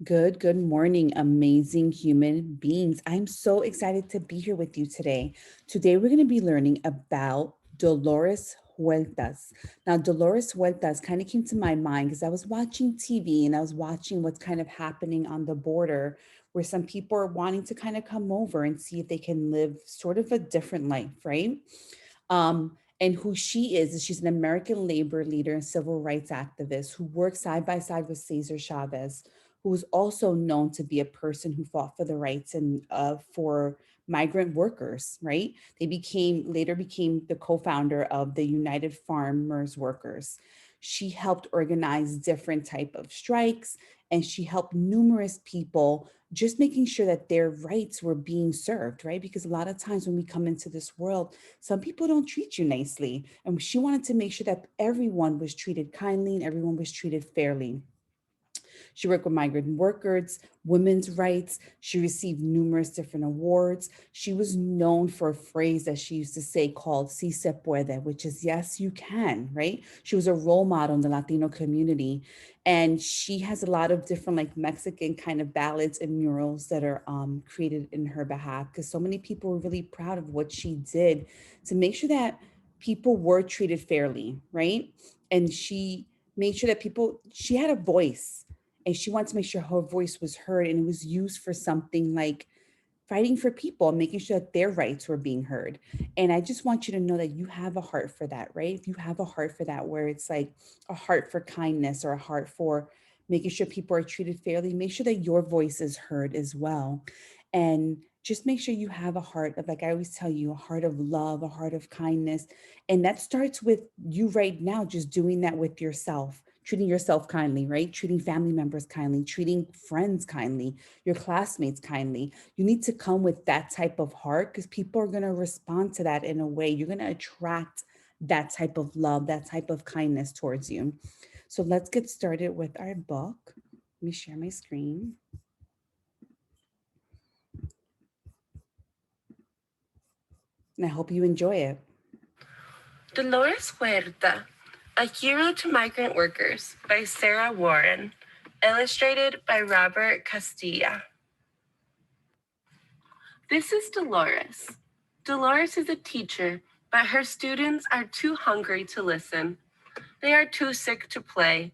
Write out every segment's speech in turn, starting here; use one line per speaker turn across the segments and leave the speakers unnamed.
Good morning, amazing human beings. I'm so excited to be here with you today. Today, we're going to be learning about Dolores Huertas. Now, Dolores Huertas kind of came to my mind because I was watching TV and I was watching what's kind of happening on the border where some people are wanting to kind of come over and see if they can live sort of a different life, right? And who she is she's an American labor leader and civil rights activist who worked side by side with Cesar Chavez, who was also known to be a person who fought for the rights and for migrant workers. Right? They became later became the co-founder of the United Farmers Workers. She helped organize different type of strikes, and she helped numerous people just making sure that their rights were being served, right? Because a lot of times when we come into this world, some people don't treat you nicely. And she wanted to make sure that everyone was treated kindly and everyone was treated fairly. She worked with migrant workers, women's rights. She received numerous different awards. She was known for a phrase that she used to say called "Si se puede," which is yes, you can, right? She was a role model in the Latino community. And she has a lot of different like Mexican kind of ballads and murals that are created in her behalf because so many people were really proud of what she did to make sure that people were treated fairly, right? And she made sure that she had a voice and she wanted to make sure her voice was heard and it was used for something like fighting for people and making sure that their rights were being heard. And I just want you to know that you have a heart for that, right? If you have a heart for that, where it's like a heart for kindness or a heart for making sure people are treated fairly, make sure that your voice is heard as well. And just make sure you have a heart of, like I always tell you, a heart of love, a heart of kindness. And that starts with you right now, just doing that with yourself, treating yourself kindly, right? Treating family members kindly, treating friends kindly, your classmates kindly. You need to come with that type of heart because people are going to respond to that in a way. You're going to attract that type of love, that type of kindness towards you. So let's get started with our book. Let me share my screen. And I hope you enjoy it.
Dolores Huerta, A Hero to Migrant Workers by Sarah Warren, illustrated by Robert Castilla. This is Dolores. Dolores is a teacher, but her students are too hungry to listen. They are too sick to play.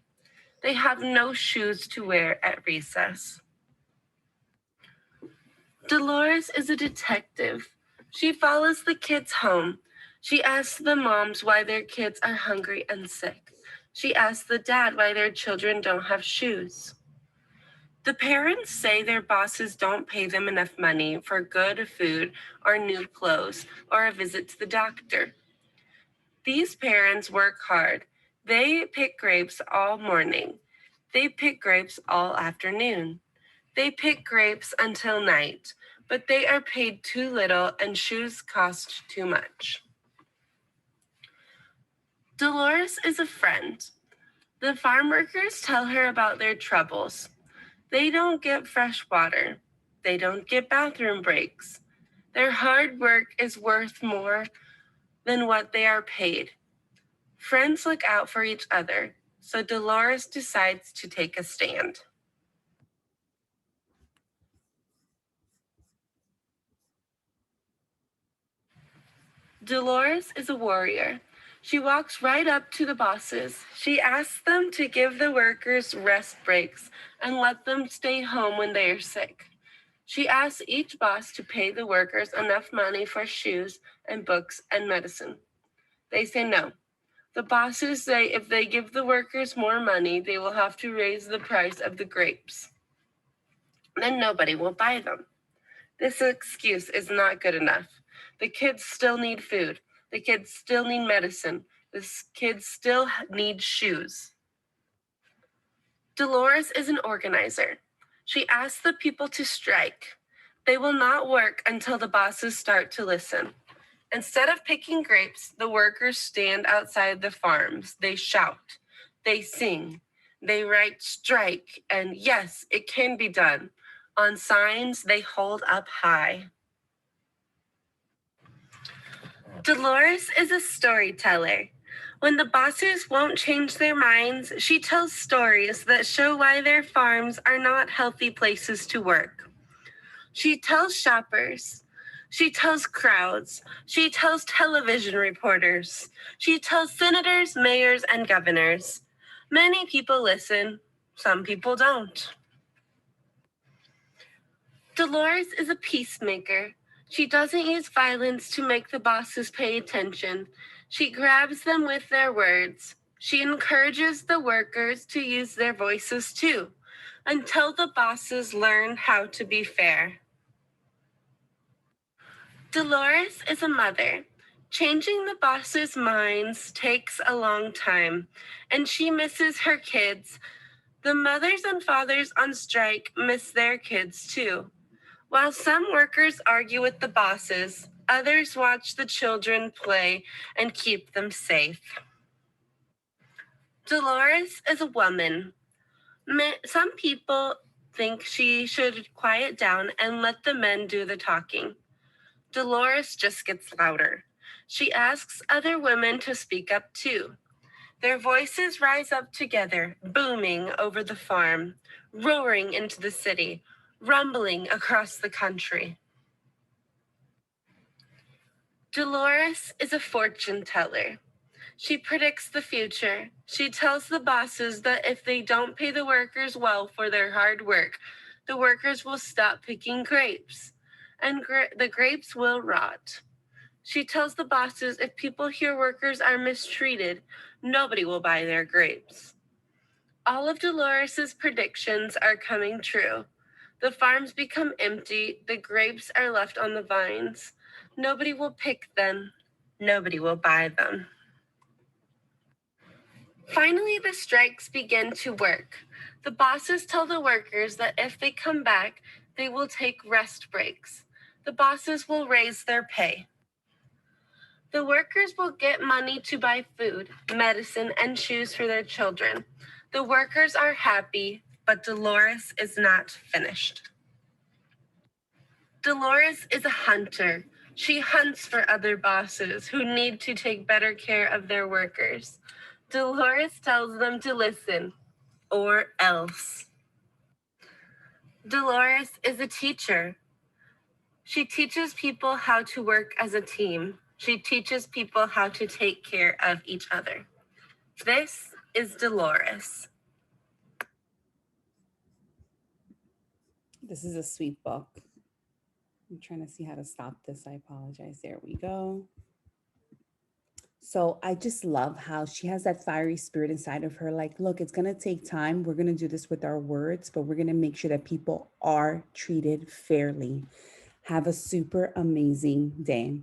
They have no shoes to wear at recess. Dolores is a detective. She follows the kids home. She asks the moms why their kids are hungry and sick. She asks the dad why their children don't have shoes. The parents say their bosses don't pay them enough money for good food or new clothes or a visit to the doctor. These parents work hard. They pick grapes all morning. They pick grapes all afternoon. They pick grapes until night, but they are paid too little and shoes cost too much. Dolores is a friend. The farm workers tell her about their troubles. They don't get fresh water. They don't get bathroom breaks. Their hard work is worth more than what they are paid. Friends look out for each other, so Dolores decides to take a stand. Dolores is a warrior. She walks right up to the bosses. She asks them to give the workers rest breaks and let them stay home when they are sick. She asks each boss to pay the workers enough money for shoes and books and medicine. They say no. The bosses say if they give the workers more money, they will have to raise the price of the grapes. Then nobody will buy them. This excuse is not good enough. The kids still need food. The kids still need medicine. The kids still need shoes. Dolores is an organizer. She asks the people to strike. They will not work until the bosses start to listen. Instead of picking grapes, the workers stand outside the farms. They shout. They sing. They write strike and yes, it can be done on signs they hold up high. Dolores is a storyteller. When the bosses won't change their minds, she tells stories that show why their farms are not healthy places to work. She tells shoppers. She tells crowds. She tells television reporters. She tells senators, mayors, and governors. Many people listen, some people don't. Dolores is a peacemaker. She doesn't use violence to make the bosses pay attention. She grabs them with their words. She encourages the workers to use their voices too, until the bosses learn how to be fair. Dolores is a mother. Changing the bosses' minds takes a long time, and she misses her kids. The mothers and fathers on strike miss their kids too. While some workers argue with the bosses, others watch the children play and keep them safe. Dolores is a woman. Some people think she should quiet down and let the men do the talking. Dolores just gets louder. She asks other women to speak up too. Their voices rise up together, booming over the farm, roaring into the city, rumbling across the country. Dolores is a fortune teller. She predicts the future. She tells the bosses that if they don't pay the workers well for their hard work, the workers will stop picking grapes, and the grapes will rot. She tells the bosses if people hear workers are mistreated, nobody will buy their grapes. All of Dolores's predictions are coming true. The farms become empty, the grapes are left on the vines. Nobody will pick them, nobody will buy them. Finally, the strikes begin to work. The bosses tell the workers that if they come back, they will take rest breaks. The bosses will raise their pay. The workers will get money to buy food, medicine, and shoes for their children. The workers are happy, but Dolores is not finished. Dolores is a hunter. She hunts for other bosses who need to take better care of their workers. Dolores tells them to listen, or else. Dolores is a teacher. She teaches people how to work as a team. She teaches people how to take care of each other. This is Dolores.
This is a sweet book. I'm trying to see how to stop this. I apologize. There we go. So I just love how she has that fiery spirit inside of her. Like, look, it's going to take time. We're going to do this with our words, but we're going to make sure that people are treated fairly. Have a super amazing day.